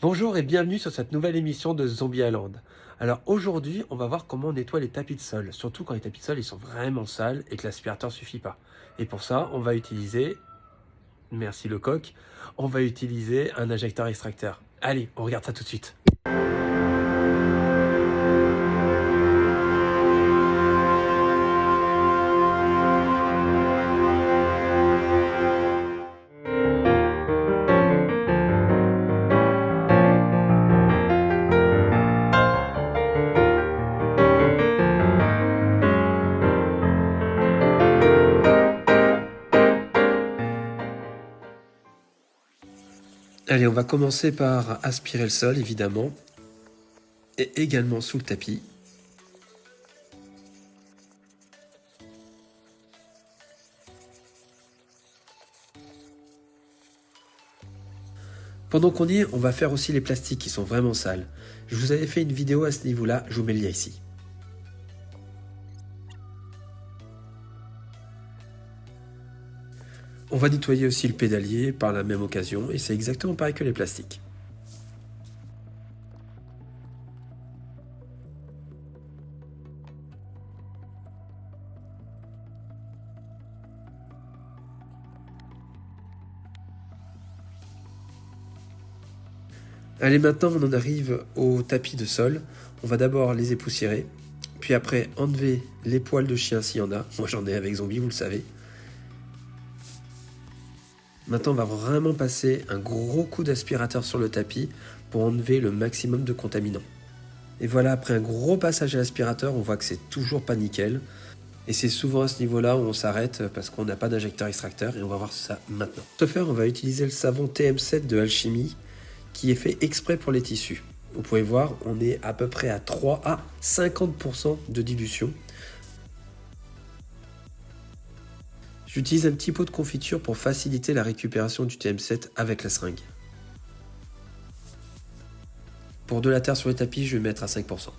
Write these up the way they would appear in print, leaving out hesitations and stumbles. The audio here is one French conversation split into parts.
Bonjour et bienvenue sur cette nouvelle émission de Zombie Island. Alors aujourd'hui, on va voir comment on nettoie les tapis de sol, surtout quand les tapis de sol ils sont vraiment sales et que l'aspirateur suffit pas. Et pour ça, on va utiliser, merci le coq, on va utiliser un injecteur extracteur. Allez, on regarde ça tout de suite. Allez, on va commencer par aspirer le sol, évidemment, et également sous le tapis. Pendant qu'on y est, on va faire aussi les plastiques qui sont vraiment sales. Je vous avais fait une vidéo à ce niveau-là, je vous mets le lien ici. On va nettoyer aussi le pédalier par la même occasion et c'est exactement pareil que les plastiques. Allez, maintenant on en arrive au tapis de sol. On va d'abord les époussiérer, puis après enlever les poils de chien s'il y en a. Moi j'en ai avec Zombie, vous le savez. Maintenant on va vraiment passer un gros coup d'aspirateur sur le tapis pour enlever le maximum de contaminants. Et voilà, après un gros passage à l'aspirateur, on voit que c'est toujours pas nickel. Et c'est souvent à ce niveau-là où on s'arrête parce qu'on n'a pas d'injecteur extracteur et on va voir ça maintenant. Pour ce faire, on va utiliser le savon TM7 de Alchimie qui est fait exprès pour les tissus. Vous pouvez voir, on est à peu près à 3 à 50% de dilution. J'utilise un petit pot de confiture pour faciliter la récupération du TM7 avec la seringue. Pour de la terre sur les tapis, je vais mettre à 5%.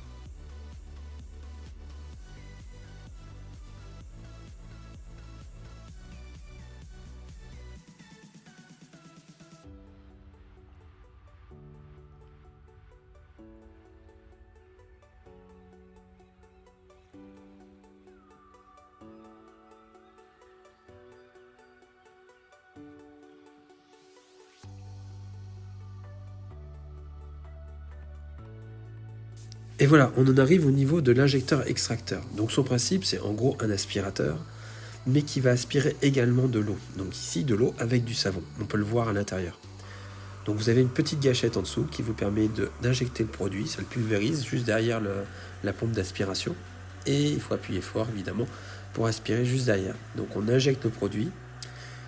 Et voilà, on en arrive au niveau de l'injecteur extracteur. Donc son principe, c'est en gros un aspirateur, mais qui va aspirer également de l'eau. Donc ici, de l'eau avec du savon. On peut le voir à l'intérieur. Donc vous avez une petite gâchette en dessous qui vous permet d'injecter le produit. Ça le pulvérise juste derrière la pompe d'aspiration. Et il faut appuyer fort, évidemment, pour aspirer juste derrière. Donc on injecte le produit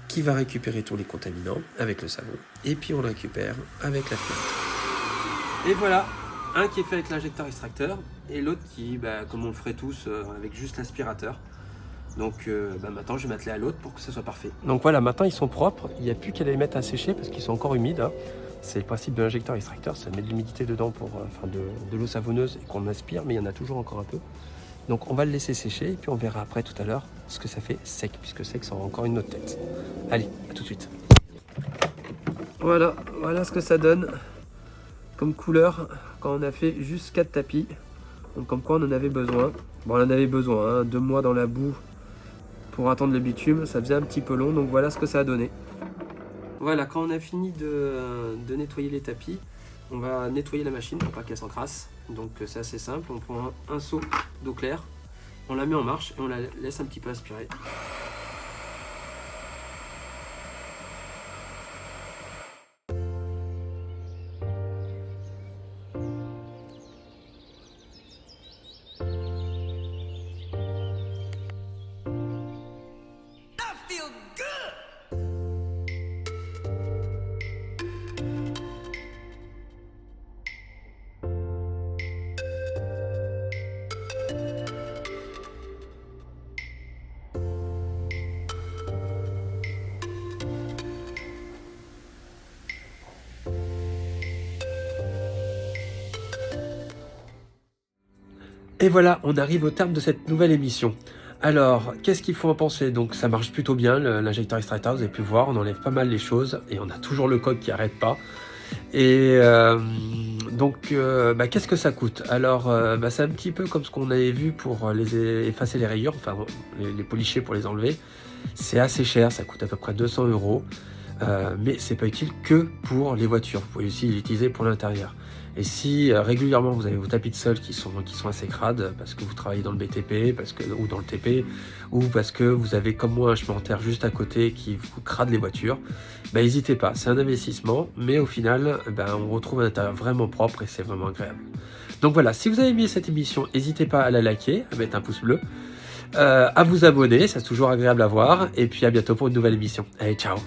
qui va récupérer tous les contaminants avec le savon. Et puis on le récupère avec l'aspirateur. Et voilà, un qui est fait avec l'injecteur extracteur et l'autre qui, comme on le ferait tous, avec juste l'aspirateur. Donc maintenant je vais mettre les à l'autre pour que ça soit parfait. Donc voilà, maintenant ils sont propres, il n'y a plus qu'à les mettre à sécher parce qu'ils sont encore humides. Hein. C'est le principe de l'injecteur extracteur, ça met de l'humidité dedans pour de l'eau savonneuse et qu'on aspire, mais il y en a toujours encore un peu. Donc on va le laisser sécher et puis on verra après tout à l'heure ce que ça fait sec, puisque sec ça aura encore une autre tête. Allez, à tout de suite. Voilà ce que ça donne comme couleur quand on a fait juste 4 tapis. Donc comme quoi on en avait besoin. Bon, on en avait besoin, hein, 2 mois dans la boue pour attendre le bitume, ça faisait un petit peu long, donc voilà ce que ça a donné. Voilà, quand on a fini de nettoyer les tapis, on va nettoyer la machine pour pas qu'elle s'encrasse. Donc c'est assez simple, on prend un seau d'eau claire, on la met en marche et on la laisse un petit peu aspirer. Et voilà, on arrive au terme de cette nouvelle émission. Alors, qu'est-ce qu'il faut en penser? Donc ça marche plutôt bien, l'injecteur extracteur, vous avez pu voir, on enlève pas mal les choses et on a toujours le coq qui arrête pas. Et donc, qu'est-ce que ça coûte? Alors, c'est un petit peu comme ce qu'on avait vu pour effacer les rayures, enfin les polisher pour les enlever. C'est assez cher, ça coûte à peu près 200 €, mais c'est pas utile que pour les voitures. Vous pouvez aussi l'utiliser pour l'intérieur. Et si régulièrement vous avez vos tapis de sol qui sont assez crades parce que vous travaillez dans le BTP, ou dans le TP, ou parce que vous avez comme moi un chemin en terre juste à côté qui vous crade les voitures, n'hésitez pas, c'est un investissement, mais au final, on retrouve un intérieur vraiment propre et c'est vraiment agréable. Donc voilà, si vous avez aimé cette émission, n'hésitez pas à la liker, à mettre un pouce bleu, à vous abonner, c'est toujours agréable à voir, et puis à bientôt pour une nouvelle émission. Allez, ciao!